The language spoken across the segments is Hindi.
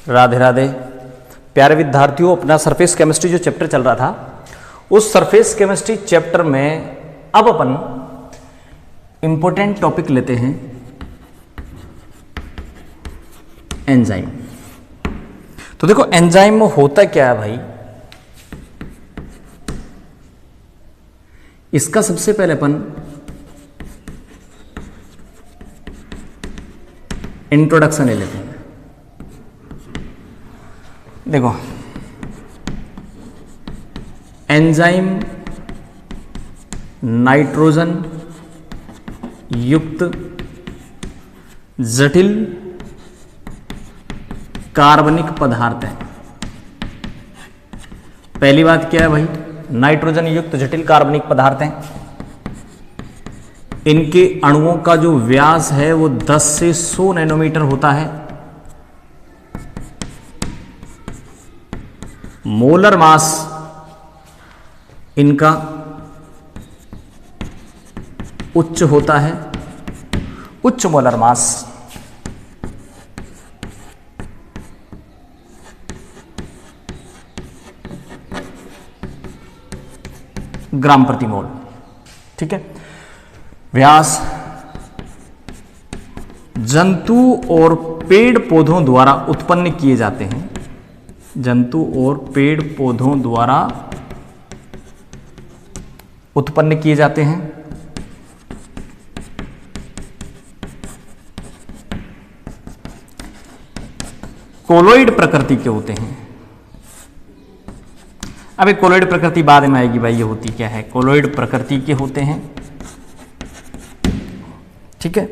राधे राधे। प्यारे विद्यार्थियों, अपना सरफेस केमिस्ट्री जो चैप्टर चल रहा था, उस सरफेस केमिस्ट्री चैप्टर में अब अपन इंपॉर्टेंट टॉपिक लेते हैं एंजाइम। तो देखो एंजाइम में होता क्या है भाई, इसका सबसे पहले अपन इंट्रोडक्शन ले लेते हैं। देखो एंजाइम नाइट्रोजन युक्त जटिल कार्बनिक पदार्थ है। पहली बात क्या है भाई, नाइट्रोजन युक्त जटिल कार्बनिक पदार्थ हैं। इनके अणुओं का जो व्यास है वो 10 से 100 नैनोमीटर होता है। मोलर मास इनका उच्च होता है, उच्च मोलर मास। ग्राम प्रति मोल, ठीक है। व्यास जंतु और पेड़ पौधों द्वारा उत्पन्न किए जाते हैं। जंतु और पेड़ पौधों द्वारा उत्पन्न किए जाते हैं। कोलोइड प्रकृति के होते हैं। अब एक कोलोइड प्रकृति बाद में आएगी भाई, ये होती क्या है, कोलोइड प्रकृति के होते हैं, ठीक है।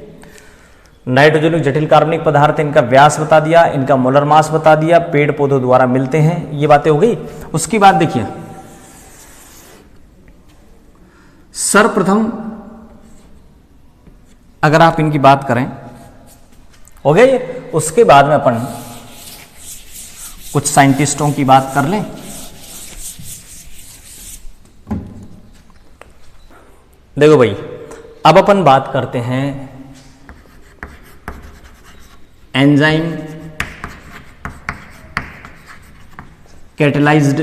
नाइट्रोजन जटिल कार्बनिक पदार्थ, इनका व्यास बता दिया, इनका मोलर मास बता दिया, पेड़ पौधों द्वारा मिलते हैं, ये बातें हो गई। उसके बाद देखिए सर्वप्रथम अगर आप इनकी बात करें, हो गया ये। उसके बाद में अपन कुछ साइंटिस्टों की बात कर लें। देखो भाई, अब अपन बात करते हैं एंजाइम कैटेलाइज्ड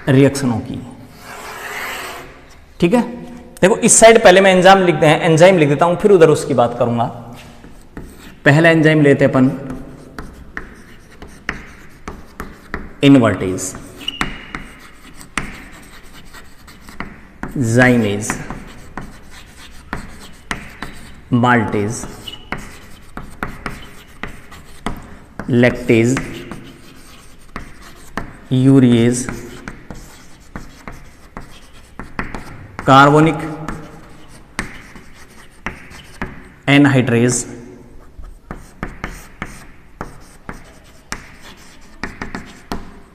रिएक्शनों की, ठीक है। देखो इस साइड पहले मैं एंजाइम लिख देता हूं, फिर उधर उसकी बात करूंगा। पहला एंजाइम लेते अपन invertase, zymase, maltase, lactase, urease, carbonic anhydrase,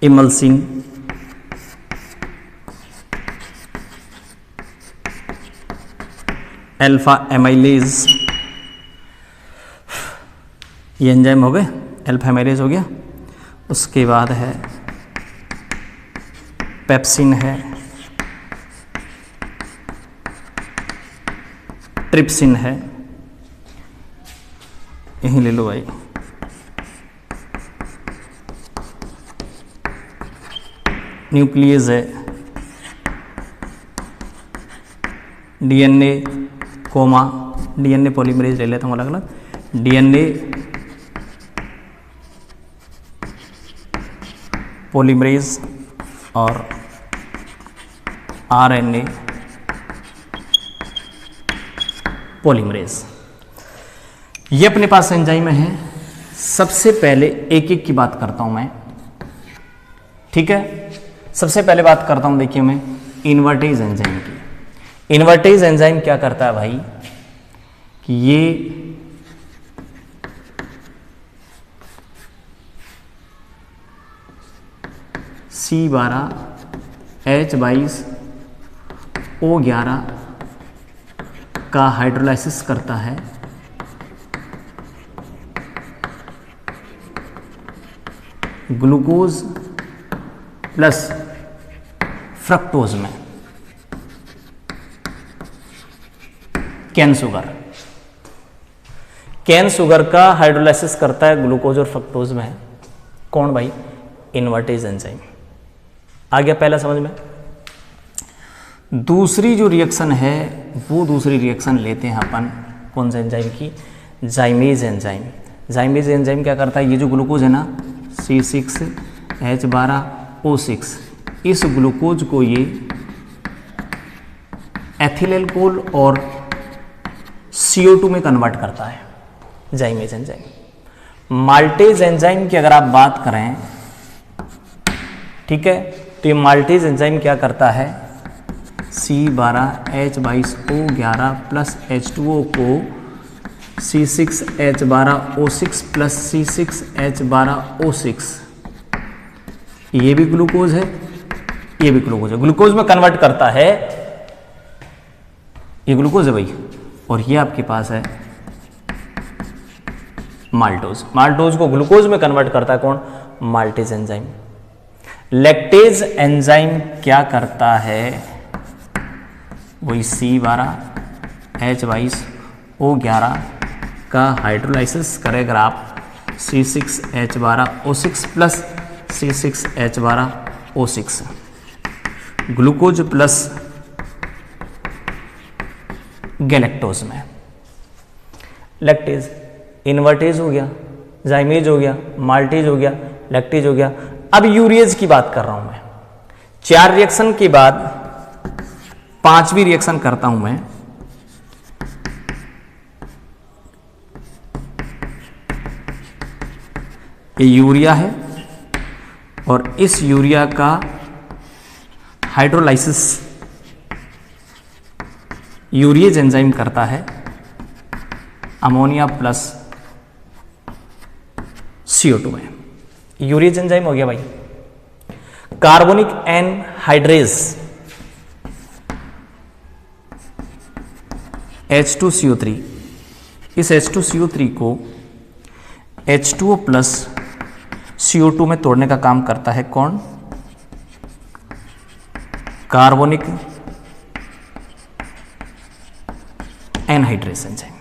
emulsin, alpha amylase, ये एंजाइम हो गए। अल्फा एमाइलेज हो गया। उसके बाद है पेप्सिन है, ट्रिप्सिन है, यहीं ले लो भाई। न्यूक्लियस है, डीएनए कोमा, डीएनए पॉलीमरेज ले लेता हूँ अलग अलग। डीएनए पॉलीमरेज और आरएनए पॉलीमरेज, ये अपने पास एंजाइम है। सबसे पहले एक एक की बात करता हूं मैं, ठीक है। सबसे पहले बात करता हूं, देखिए मैं इनवर्टेज एंजाइम की। इनवर्टेज एंजाइम क्या करता है भाई कि ये C12 H22 O11 का हाइड्रोलाइसिस करता है ग्लूकोज प्लस फ्रक्टोज में, कैन शुगर। कैन शुगर का हाइड्रोलाइसिस करता है ग्लूकोज और फ्रक्टोज में, कौन भाई? Invertase enzyme. आ गया पहला समझ में। दूसरी जो रिएक्शन है वो दूसरी रिएक्शन लेते हैं अपन कौन से एंजाइम की? जाइमेज एंजाइम। जाइमेज एंजाइम क्या करता है? ये जो ग्लूकोज है ना C6H12O6, इस ग्लूकोज को ये एथिल एल्कोहल और CO2 में कन्वर्ट करता है, जाइमेज एंजाइम। माल्टेज एंजाइम की अगर आप बात करें, ठीक है, तो ये माल्टेज एंजाइम क्या करता है? C12H22O11 प्लस H2O को C6H12O6 प्लस C6H12O6, ये भी ग्लूकोज है, ये भी ग्लूकोज है, ग्लूकोज में कन्वर्ट करता है। ये ग्लूकोज है भाई, और ये आपके पास है माल्टोज। माल्टोज को ग्लूकोज में कन्वर्ट करता है कौन? Maltase enzyme. लैक्टेज एंजाइम क्या करता है? वही C12H22O11 का हाइड्रोलाइसिस करेगा आप C6H12O6 plus C6H12O6, glucose plus galactose में। लैक्टेज, इन्वर्टेज हो गया, जाइमेज हो गया, माल्टेज हो गया, लैक्टेज हो गया। अब यूरिएज की बात कर रहा हूं मैं। 4 रिएक्शन के बाद 5वीं रिएक्शन करता हूं मैं। ये यूरिया है और इस यूरिया का हाइड्रोलाइसिस यूरिएज एंजाइम करता है अमोनिया प्लस CO2 में। यूरिएज एंजाइम हो गया भाई। कार्बोनिक एनहाइड्रेज H2CO3, इस H2CO3 को H2O प्लस CO2 में तोड़ने का काम करता है कौन? Carbonic anhydrase enzyme.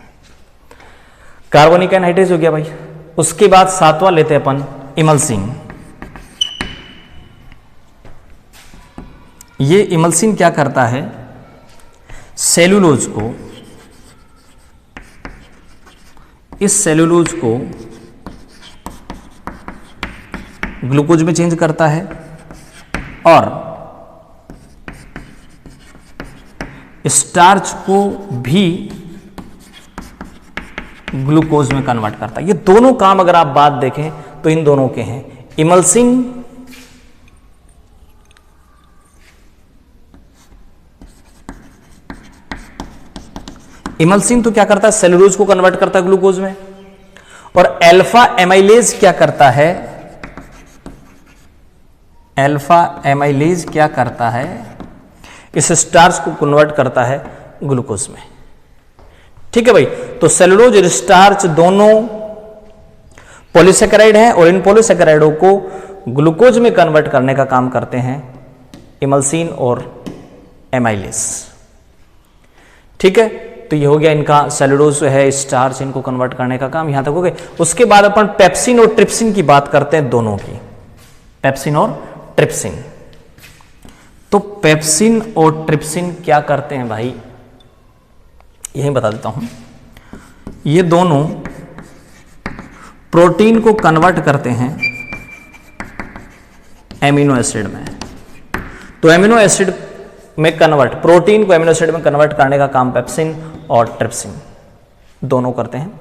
Carbonic anhydrase हो गया भाई। उसके बाद 7वां लेते हैं अपन इमल्सिन। ये इमल्सिन क्या करता है? सेलुलोज को, इस सेलुलोज को ग्लूकोज में चेंज करता है और स्टार्च को भी ग्लूकोज में कन्वर्ट करता है। ये दोनों काम अगर आप बात देखें तो इन दोनों के हैं। इमल्सिन तो क्या करता है? सेलुलोज को कन्वर्ट करता है ग्लूकोज में। और अल्फा एमाइलेज क्या करता है? अल्फा एमाइलेज क्या करता है? इस स्टार्च को कन्वर्ट करता है ग्लूकोज में। ठीक है भाई। तो सेलुलोज और स्टार्च दोनों पॉलीसेकेराइड हैं और इन पॉलीसेकेराइडों को ग्लूकोज में कन्वर्ट करने का काम करते हैं इमल्सिन और एमाइलेज। ठीक है, तो ये हो गया इनका, सेलुलोज है, स्टार्च, इनको कन्वर्ट करने का काम यहां तक हो गया। उसके बाद अपन पेप्सिन और ट्रिप्सिन की बात करते हैं, दोनों की, पेप्सिन और ट्रिप्सिन। तो पेप्सिन और ट्रिप्सिन क्या करते हैं भाई? यही बता देता हूं। ये दोनों प्रोटीन को कन्वर्ट करते हैं एमिनो एसिड में। तो एमिनो एसिड में कन्वर्ट, प्रोटीन को एमिनो एसिड में कन्वर्ट करने का काम पेप्सिन और ट्रिप्सिन दोनों करते हैं।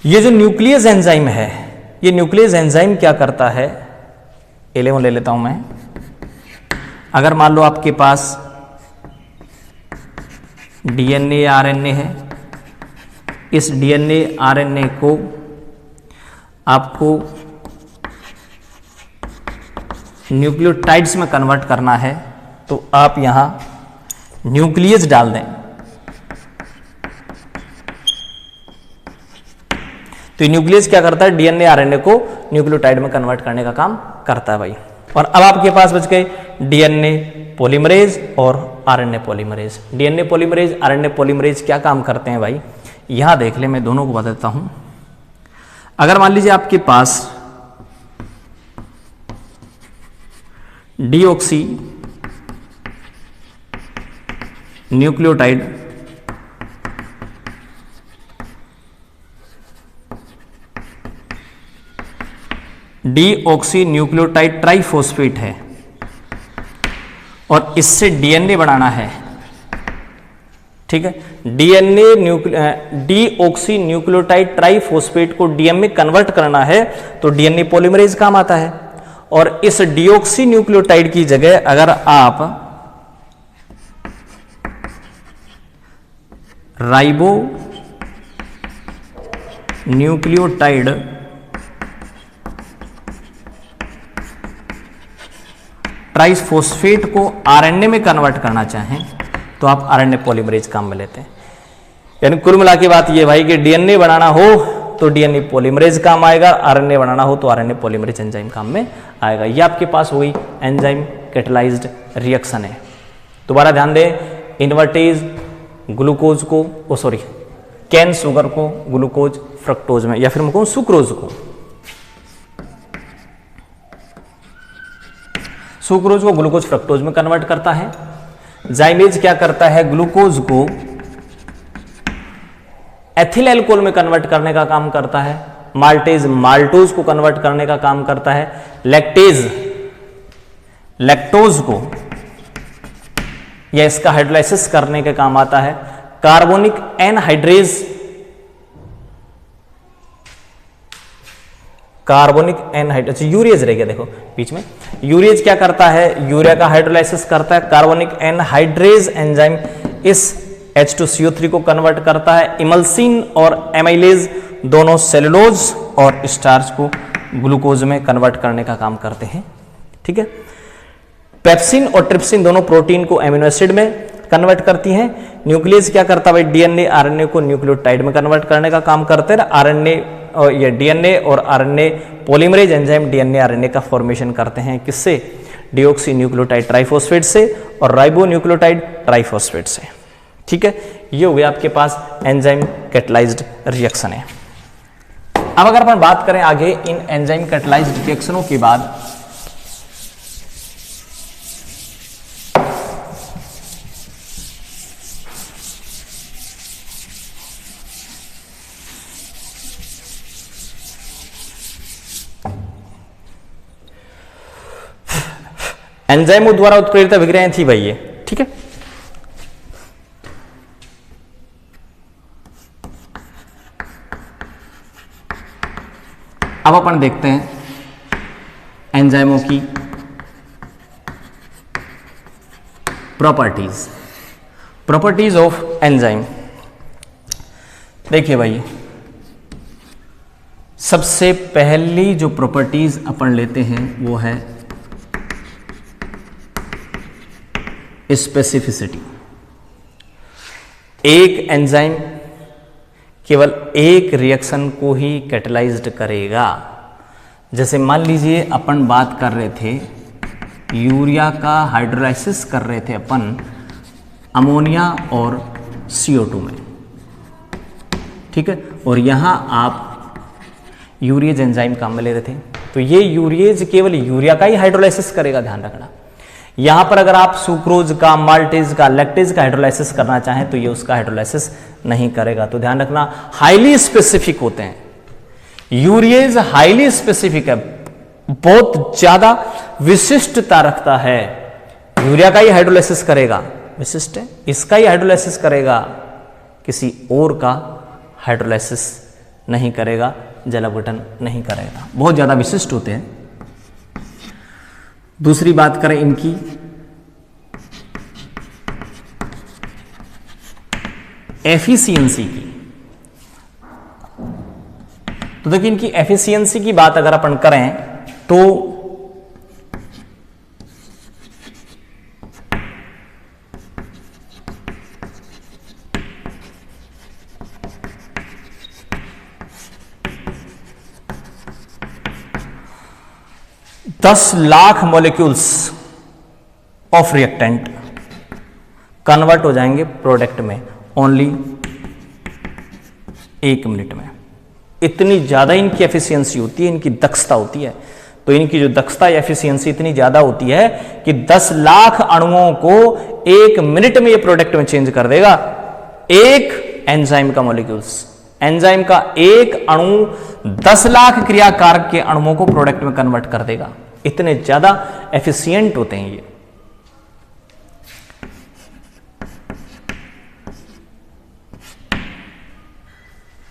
ये जो न्यूक्लियस एंजाइम है, ये न्यूक्लियस एंजाइम क्या करता है? 11 ले लेता हूं मैं। अगर मान लो आपके पास डीएनए या आरएनए है, इस डीएनए आरएनए को आपको न्यूक्लियोटाइड्स में कन्वर्ट करना है, तो आप यहां न्यूक्लियस डाल दें। तो न्यूक्लियस क्या करता है? डीएनए आरएनए को न्यूक्लियोटाइड में कन्वर्ट करने का काम करता है भाई। और अब आपके पास बच गए डीएनए पॉलीमरेज और RNA polymerase. DNA polymerase, RNA polymerase क्या काम करते हैं भाई? यहां देख ले, मैं दोनों को बता देता हूं। अगर मान लीजिए आपके पास deoxy nucleotide deoxy nucleotide triphosphate है और इससे डीएनए बनाना है, ठीक है। डीऑक्सी न्यूक्लियोटाइड ट्राइफॉस्फेट को डीएम में कन्वर्ट करना है तो डीएनए पॉलीमरेज काम आता है। और इस डीऑक्सी न्यूक्लियोटाइड की जगह अगर आप राइबो न्यूक्लियोटाइड ट्राइफॉस्फेट को आरएनए में कन्वर्ट करना चाहें तो आप आरएनए पॉलीमरेज काम में लेते हैं। यानी कुल मिला के बात ये भाई कि डीएनए बनाना हो तो डीएनए पॉलीमरेज काम आएगा, आरएनए बनाना हो तो आरएनए पॉलीमरेज एंजाइम काम में आएगा। ये आपके पास हो गई एंजाइम कैटेलाइज्ड रिएक्शन है। दोबारा ध्यान दें, इन्वर्टेज ग्लूकोज को कैन शुगर को ग्लूकोज फ्रक्टोज में, या फिर मैं कहूं सुक्रोज को ग्लूकोज फ्रक्टोज में कन्वर्ट करता है। जाइमेज क्या करता है, ग्लूकोज को एथिल अल्कोहल में कन्वर्ट करने का काम करता है। माल्टेज माल्टोज को कन्वर्ट करने का काम करता है। लैक्टेज लैक्टोज को या इसका हाइड्रोलाइसिस करने के काम आता है। कार्बोनिक एनहाइड्रेज यूरियज रह गया, देखो बीच में यूरियज क्या करता है, यूरिया का हाइड्रोलाइसिस करता है। कार्बोनिक एनहाइड्रेज एंजाइम इस H2CO3 को कन्वर्ट करता है। इमल्सिन और एमाइलेज दोनों सेलुलोज और स्टार्च को ग्लूकोज में कन्वर्ट करने का काम करते हैं, ठीक है। पेप्सिन और ट्रिप्सिन दोनों प्रोटीन को एमिनो एसिड में कन्वर्ट करती हैं। न्यूक्लियस क्या करता है भाई, डीएनए आरएनए को न्यूक्लियोटाइड में कन्वर्ट करने का काम करते हैं। आरएनए और ये डीएनए और RNA polymerase enzyme DNA RNA का फॉर्मेशन करते हैं, किससे, डीऑक्सी न्यूक्लियोटाइड ट्राइफॉस्फेट से और राइबो न्यूक्लियोटाइड ट्राइफॉस्फेट से, ठीक है। ये हो गया आपके पास एंजाइम कैटेलाइज्ड रिएक्शन है। अब अगर अपन बात करें आगे इन एंजाइम कैटेलाइज्ड रिएक्शनों के बाद, एंजाइमों द्वारा उत्प्रेरित अभिक्रियाएं थी भाई ये, ठीक है। अब अपन देखते हैं एंजाइमों की प्रॉपर्टीज ऑफ एंजाइम। देखिए भाई, सबसे पहली जो प्रॉपर्टीज अपन लेते हैं वो है स्पेसिफिसिटी। एक एंजाइम केवल एक रिएक्शन को ही कैटेलाइज्ड करेगा। जैसे मान लीजिए अपन बात कर रहे थे, यूरिया का हाइड्रोलाइसिस कर रहे थे अपन अमोनिया और CO2 में, ठीक है। और यहां आप यूरियज एंजाइम काम में ले रहे थे, तो ये यूरियज केवल यूरिया का ही हाइड्रोलाइसिस करेगा, ध्यान रखना। यहां पर अगर आप सुक्रोज का, माल्टेज का, लैक्टेज का हाइड्रोलाइसिस करना चाहें तो ये उसका हाइड्रोलाइसिस नहीं करेगा। तो ध्यान रखना, हाईली स्पेसिफिक होते हैं यूरियज, हाईली स्पेसिफिक है, बहुत ज्यादा विशिष्टता रखता है। यूरिया का ही हाइड्रोलाइसिस करेगा, विशिष्ट है, इसका ही हाइड्रोलाइसिस करेगा, किसी और का हाइड्रोलाइसिस नहीं करेगा, जल अपघटन नहीं करेगा, बहुत ज्यादा विशिष्ट होते हैं। दूसरी बात करें इनकी एफिशिएंसी की, तो देखिए इनकी एफिशिएंसी की बात अगर अपन करें तो दस lakh molecules of reactant convert हो जाएंगे प्रोडक्ट में ओनली 1 मिनट में। इतनी ज़्यादा इनकी एफिशिएंसी होती है, इनकी दक्षता होती है। तो इनकी जो दक्षता या एफिशिएंसी इतनी ज़्यादा होती है कि 10 लाख अणुओं को 1 मिनट में ये प्रोडक्ट में चेंज कर देगा। एक एंजाइम का मॉलिक्यूल्स, एंजाइम का एक अणु 10 लाख क्रियाकारक के अणुओं को प्रोडक्ट में कन्वर्ट कर देगा। इतने ज़्यादा एफिशिएंट होते हैं ये।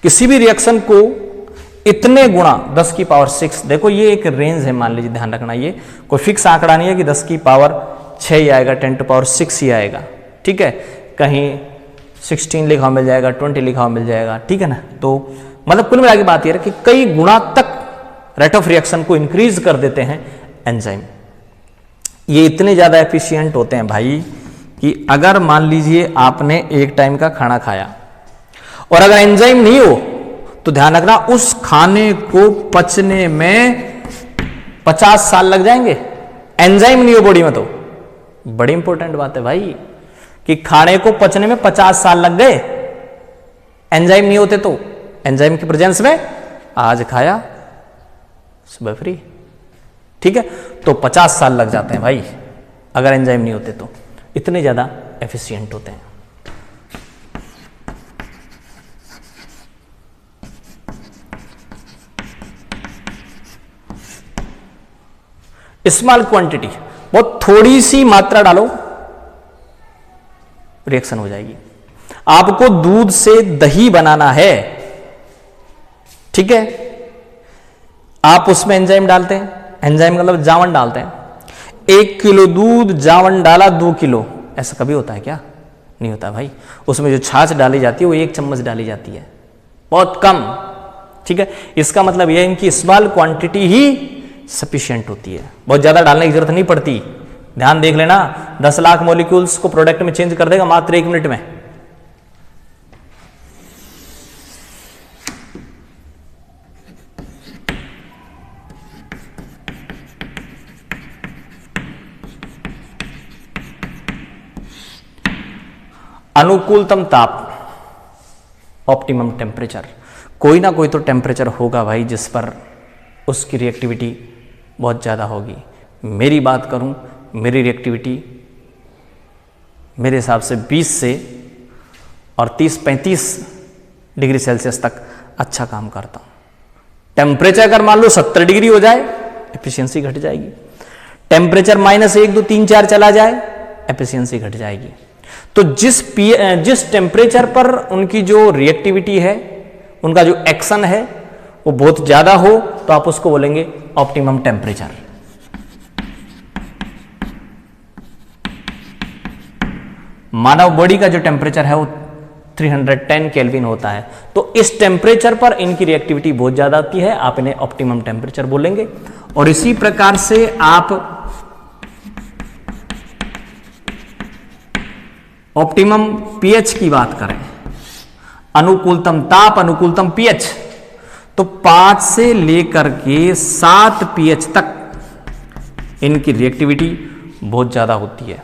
किसी भी रिएक्शन को इतने गुणा 10 की पावर 6, देखो ये एक रेंज है, मान लीजिए, ध्यान रखना, ये कोई फिक्स आंकड़ा नहीं है कि 10 की पावर 6 ही आएगा, 10 टू पावर 6 ही आएगा, ठीक है। कहीं 16 लिखा मिल जाएगा, 20 लिखा मिल जाएगा, ठीक है ना। तो मतलब कुल मिला के बात यह है कि कई गुणा तक रेट ऑफ रिएक्शन को इंक्रीज कर देते हैं एंजाइम। ये इतने ज्यादा एफिशिएंट होते हैं भाई कि अगर मान लीजिए आपने एक टाइम का खाना खाया और अगर एंजाइम नहीं हो तो ध्यान रखना उस खाने को पचने में 50 साल लग जाएंगे। एंजाइम नहीं हो बॉडी में तो बड़ी इंपॉर्टेंट बात है भाई कि खाने को पचने में 50 साल लग गए, एंजाइम नहीं होते तो। एंजाइम की प्रेजेंस में आज खाया सुबह फ्री, ठीक है, तो 50 साल लग जाते हैं भाई अगर एंजाइम नहीं होते तो। इतने ज्यादा एफिशिएंट होते हैं। स्मॉल क्वांटिटी, बहुत थोड़ी सी मात्रा डालो, रिएक्शन हो जाएगी। आपको दूध से दही बनाना है, ठीक है, आप उसमें एंजाइम डालते हैं, एंजाइम मतलब जावन डालते हैं। 1 किलो दूध, जावन डाला 2 किलो, ऐसा कभी होता है क्या? नहीं होता भाई। उसमें जो छाछ डाली जाती है वो 1 चम्मच डाली जाती है, बहुत कम, ठीक है। इसका मतलब यह है इनकी स्मॉल क्वांटिटी ही सफिशिएंट होती है, बहुत ज्यादा डालने की जरूरत नहीं पड़ती। ध्यान देख लेना, 10 लाख मॉलिक्यूल्स को प्रोडक्ट में चेंज कर देगा मात्र 1 मिनट में। अनुकूलतम ताप, ऑप्टिमम टेम्परेचर, कोई ना कोई तो टेम्परेचर होगा भाई जिस पर उसकी रिएक्टिविटी बहुत ज़्यादा होगी। मेरी बात करूं, मेरी रिएक्टिविटी मेरे हिसाब से 20 से और 30-35 डिग्री सेल्सियस तक अच्छा काम करता हूं। टेम्परेचर अगर मान लो 70 डिग्री हो जाए एफिशिएंसी घट जाएगी। टेम्परेचर -1, 2, 3, 4 चला जाए एफिशिएंसी घट जाएगी। तो जिस टेम्परेचर पर उनकी जो रिएक्टिविटी है, उनका जो एक्शन है वो बहुत ज्यादा हो तो आप उसको बोलेंगे ऑप्टिमम टेम्परेचर। मानव बॉडी का जो टेम्परेचर है वो 310 केल्विन होता है। तो इस टेम्परेचर पर इनकी रिएक्टिविटी बहुत ज्यादा आती है, आप इन्हें ऑप्टिमम टेम्परेचर बोलेंगे। और इसी प्रकार से आप ऑप्टिमम पीएच की बात करें, अनुकूलतम ताप, अनुकूलतम पीएच, तो 5 से लेकर के 7 पीएच तक इनकी रिएक्टिविटी बहुत ज्यादा होती है।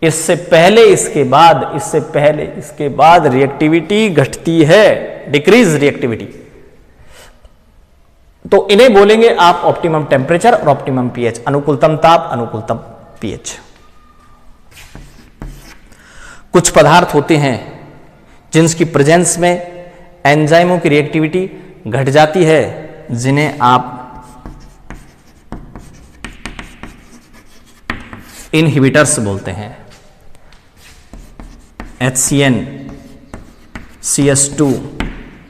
इससे पहले इसके बाद रिएक्टिविटी घटती है, डिक्रीज रिएक्टिविटी। तो इन्हें बोलेंगे आप ऑप्टिमम टेम्परेचर और ऑप्टिमम पीएच, अनुकूलतम ताप, अनुकूलतम पीएच। कुछ पदार्थ होते हैं जिनकी प्रेजेंस में एंजाइमों की रिएक्टिविटी घट जाती है, जिन्हें आप इनहिबिटर्स बोलते हैं। HCN, CS2,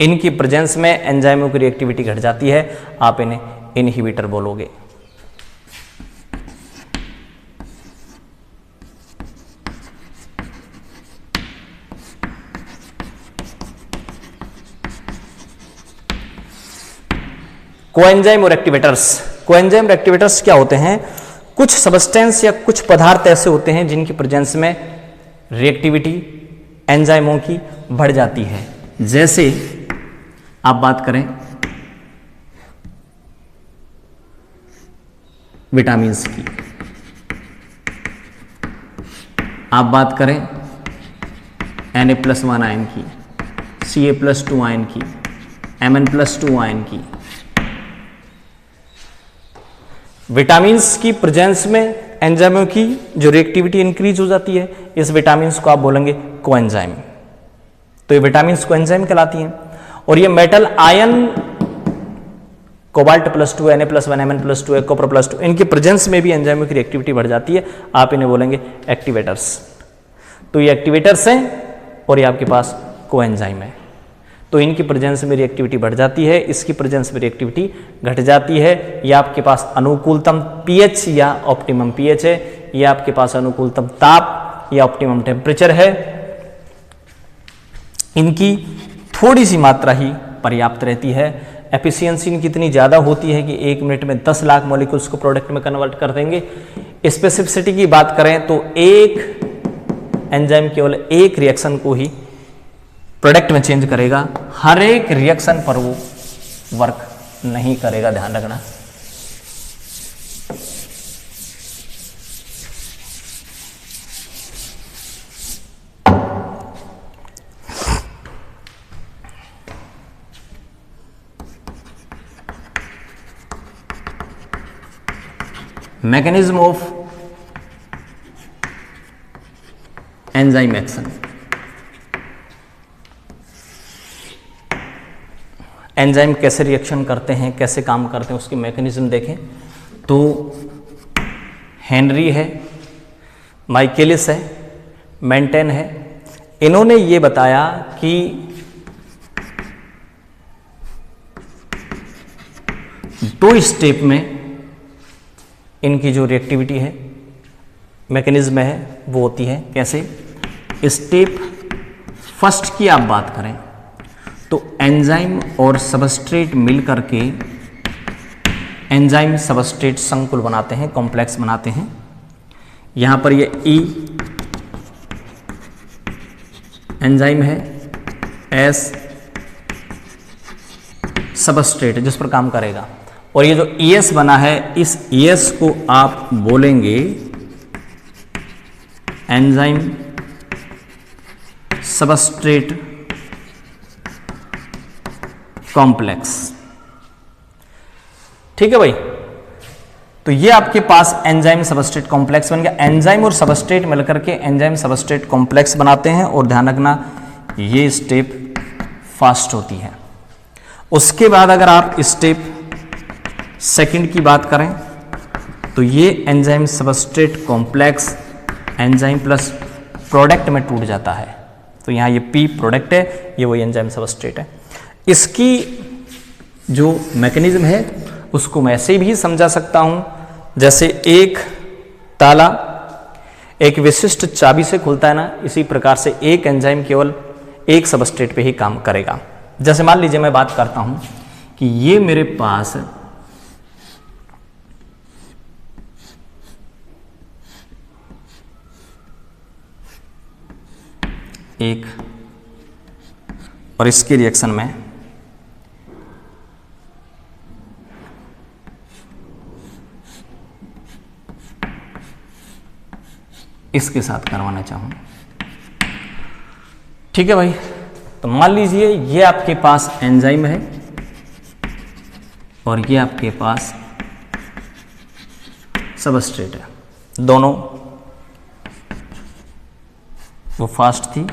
इनकी प्रेजेंस में एंजाइमों की रिएक्टिविटी घट जाती है, आप इन्हें इनहिबिटर बोलोगे। कोएंजाइम और एक्टिवेटर्स, कोएंजाइम एक्टिवेटर्स क्या होते हैं? कुछ सब्सटेंस या कुछ पदार्थ ऐसे होते हैं जिनकी प्रेजेंस में रिएक्टिविटी एंजाइमों की बढ़ जाती है। जैसे आप बात करें विटामिन्स की, आप बात करें Na+1 आयन की, Ca+2 आयन की, Mn+2 आयन की। विटामिन्स की प्रेजेंस में एंजाइमों की जो रिएक्टिविटी इंक्रीज हो जाती है, इस विटामिन्स को आप बोलेंगे कोएंजाइम। तो ये विटामिन्स कोएंजाइम कहलाती हैं। और ये मेटल आयन कोबाल्ट+2, Na+1, Mn+2, कॉपर+2, इनकी प्रेजेंस में भी एंजाइमों की रिएक्टिविटी बढ़ जाती है, आप इन्हें बोलेंगे एक्टिवेटर्स। तो ये एक्टिवेटर्स हैं और ये आपके पास कोएंजाइम है। तो इनकी प्रेजेंस में रिएक्टिविटी बढ़ जाती है, इसकी प्रेजेंस में रिएक्टिविटी घट जाती है। ये आपके पास अनुकूलतम पीएच या ऑप्टिमम पीएच है, ये आपके पास अनुकूलतम ताप या ऑप्टिमम टेम्परेचर है। इनकी थोड़ी सी मात्रा ही पर्याप्त रहती है। एफिशिएंसी इनकी इतनी ज़्यादा होती है कि 1 मिनट में 10 लाख मॉलिक्यूल्स को प्रोडक्ट में कन्वर्ट कर देंगे। स्पेसिफिसिटी की बात करें तो एक एंजाइम केवल एक रिएक्शन को ही प्रोडक्ट में चेंज करेगा, हर एक रिएक्शन पर वो वर्क नहीं करेगा, ध्यान रखना। Mechanism of enzyme action. Enzyme कैसे रिएक्शन करते हैं, कैसे काम करते हैं, उसकी मैकेनिज्म देखें तो हेनरी है, माइकेलिस है, मेंटेन है। इन्होंने ये बताया कि दो स्टेप में इनकी जो रिएक्टिविटी है, मैकेनिज्म है, वो होती है कैसे। स्टेप फर्स्ट की आप बात करें तो एंजाइम और सबस्ट्रेट मिल करके एंजाइम सबस्ट्रेट संकुल बनाते हैं, कॉम्प्लेक्स बनाते हैं। यहां पर ये ई एंजाइम है, एस सबस्ट्रेट जिस पर काम करेगा, और ये जो ES बना है, इस ES को आप बोलेंगे एंजाइम सबस्ट्रेट कॉम्प्लेक्स। ठीक है भाई, तो ये आपके पास एंजाइम सबस्ट्रेट कॉम्प्लेक्स बन गया। एंजाइम और सबस्ट्रेट मिलकर के एंजाइम सबस्ट्रेट कॉम्प्लेक्स बनाते हैं, और ध्यान रखना ये स्टेप फास्ट होती है। उसके बाद अगर आप स्टेप सेकंड की बात करें तो ये enzyme substrate complex enzyme plus product में टूट जाता है। तो यहाँ ये P प्रोडक्ट है, ये वही एंजाइम सबस्ट्रेट है। इसकी जो मैकेनिज्म है उसको मैं ऐसे भी समझा सकता हूँ, जैसे एक ताला एक विशिष्ट चाबी से खुलता है ना, इसी प्रकार से एक एंजाइम केवल एक सबस्ट्रेट पे ही काम करेगा। जैसे मान लीजिए मैं बात करता हूँ कि ये मेरे पास एक, और इसके रिएक्शन में इसके साथ करवाना चाहूं। ठीक है भाई, तो मान लीजिए ये आपके पास एंजाइम है और ये आपके पास सबस्ट्रेट है, दोनों वो फास्ट थी,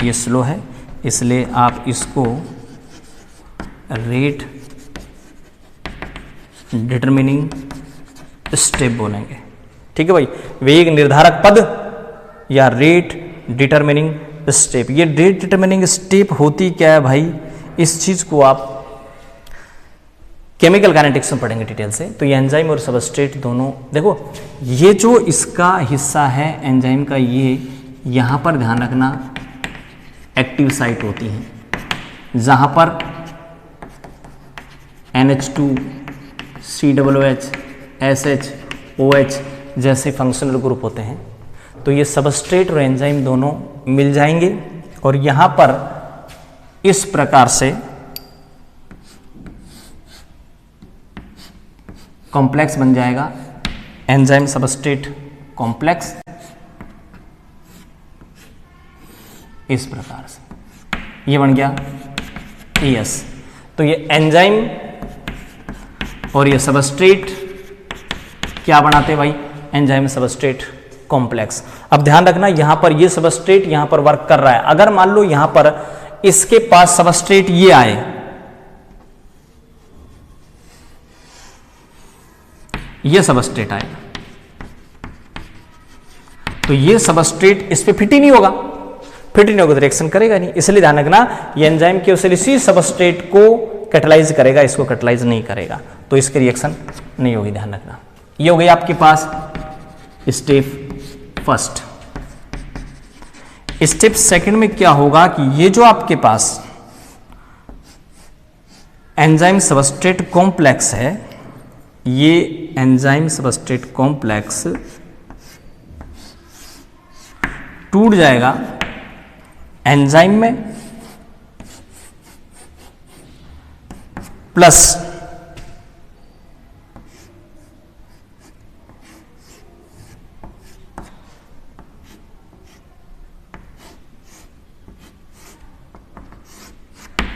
ये स्लो है, इसलिए आप इसको रेट डिटरमिनिंग स्टेप बोलेंगे। ठीक है भाई, वेग निर्धारक पद या रेट डिटरमिनिंग स्टेप। ये रेट डिटरमिनिंग स्टेप होती क्या है भाई, इस चीज को आप केमिकल काइनेटिक्स में पढ़ेंगे डिटेल से। तो ये एंजाइम और सबस्ट्रेट दोनों, देखो ये जो इसका हिस्सा है एंजाइम का, ये यहां पर ध्यान रखना एक्टिव साइट होती है, जहां पर NH2 COOH SH OH जैसे फंक्शनल ग्रुप होते हैं। तो ये सबस्ट्रेट और एंजाइम दोनों मिल जाएंगे और यहां पर इस प्रकार से कॉम्प्लेक्स बन जाएगा, एंजाइम सबस्ट्रेट कॉम्प्लेक्स, इस प्रकार से। ये बन गया ES। तो ये एंजाइम और ये सबस्ट्रेट क्या बनाते हैं भाई, एंजाइम सबस्ट्रेट कॉम्प्लेक्स। अब ध्यान रखना यहां पर ये सबस्ट्रेट यहां पर वर्क कर रहा है, अगर मान लो यहां पर इसके पास सबस्ट्रेट ये आए, ये सबस्ट्रेट आए, तो ये सबस्ट्रेट इस पे फिट ही नहीं होगा, फिट ही नहीं होगा तो रिएक्शन करेगा नहीं। इसलिए ध्यान रखना ये एंजाइम केवल इसी सबस्ट्रेट को कैटलाइज करेगा, इसको कैटलाइज नहीं करेगा, तो इसकी रिएक्शन नहीं होगी, ध्यान रखना। ये हो गई आपके पास स्टेप फर्स्ट। स्टेप सेकंड में क्या होगा कि ये जो आपके पास एंजाइम सबस्ट्रेट कॉम्प्लेक्स है, ये एंजाइम सबस्ट्रेट कॉम्प्लेक्स टूट जाएगा एंजाइम में प्लस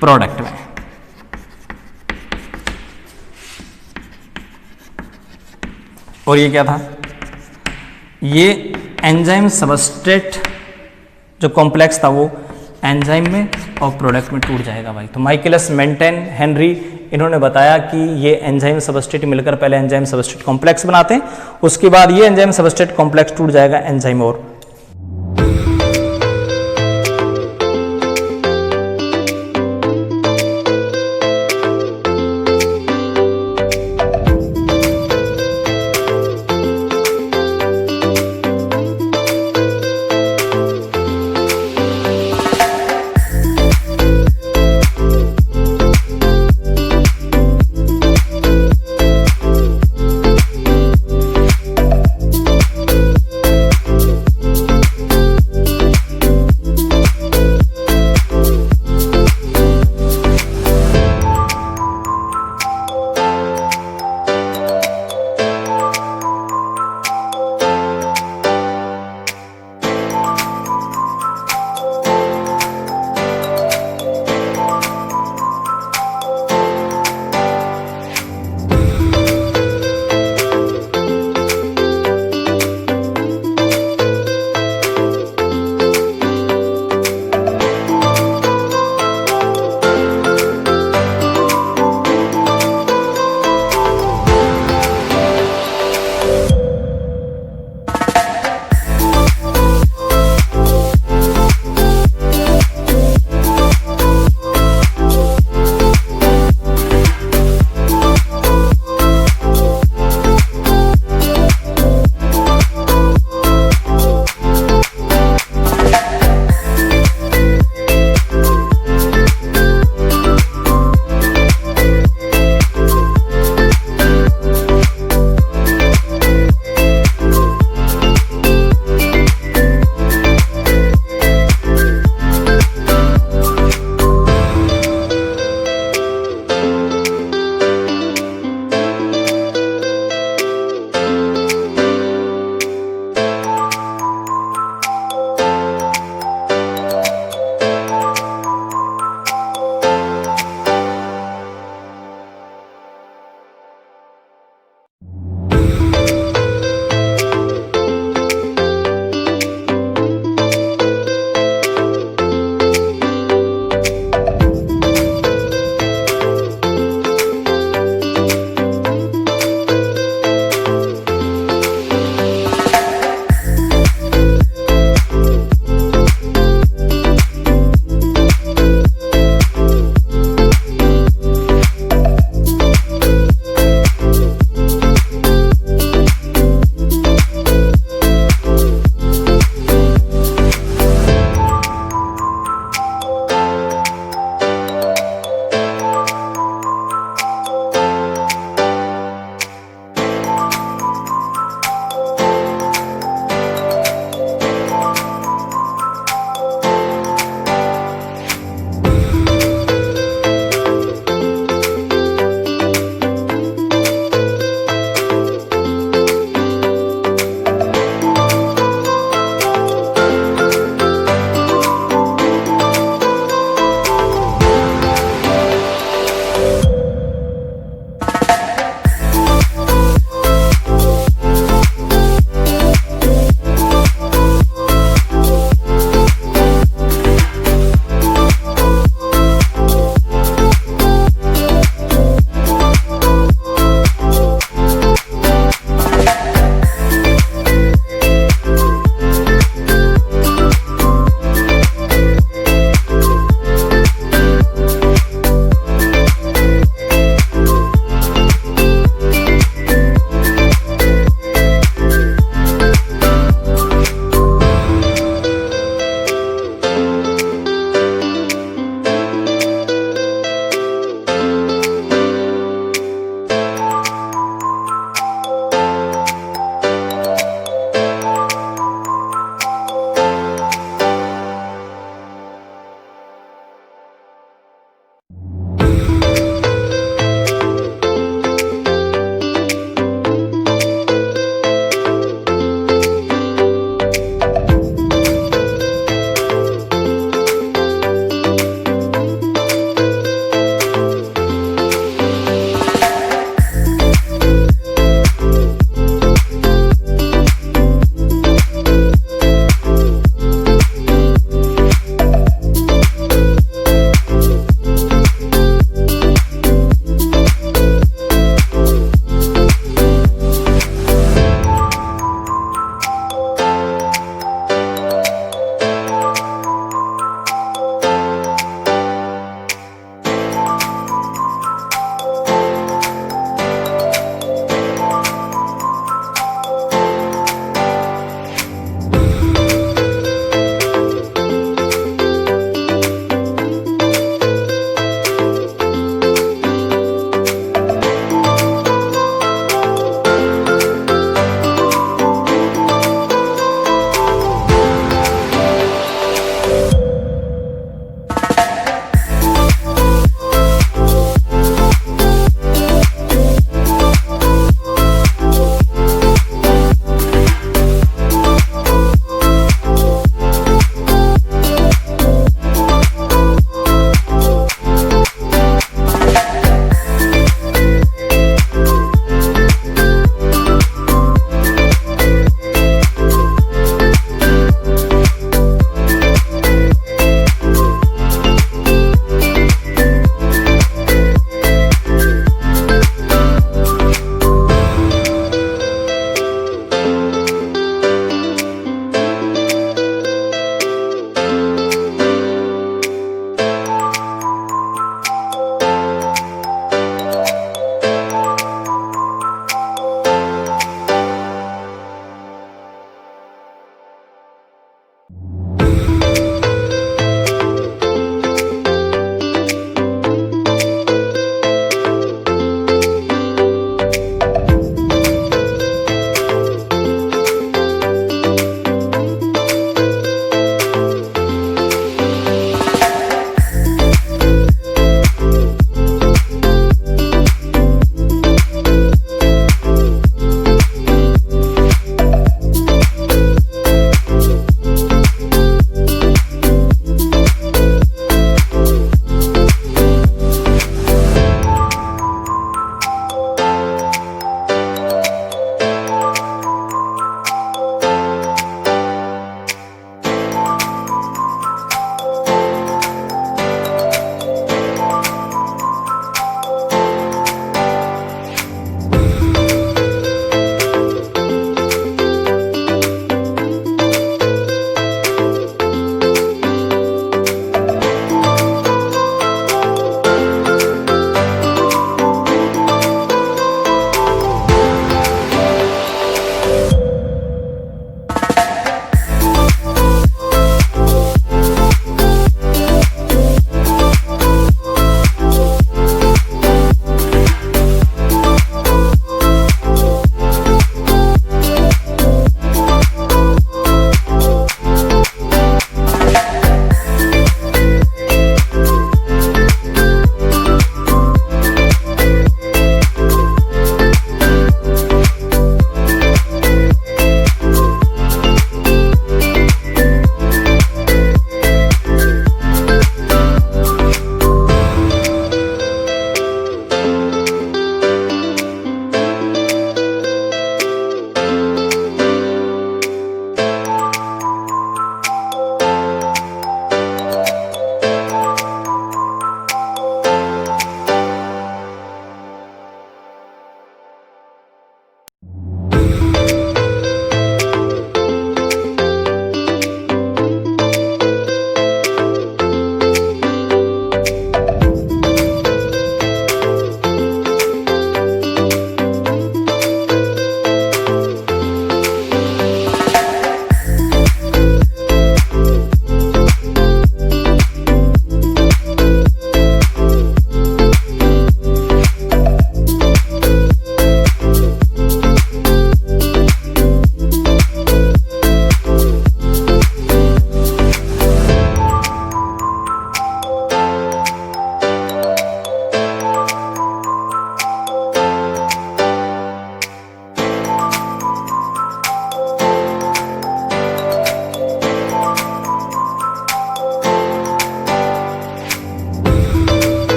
प्रोडक्ट में। और ये क्या था, ये एंजाइम सबस्ट्रेट जो कॉम्प्लेक्स था वो एंजाइम में और प्रोडक्ट में टूट जाएगा भाई। तो माइकलिस मेंटेन हेनरी इन्होंने बताया कि ये एंजाइम सबस्ट्रेट मिलकर पहले एंजाइम सबस्ट्रेट कॉम्प्लेक्स बनाते हैं, उसके बाद ये एंजाइम सबस्ट्रेट कॉम्प्लेक्स टूट जाएगा एंजाइम और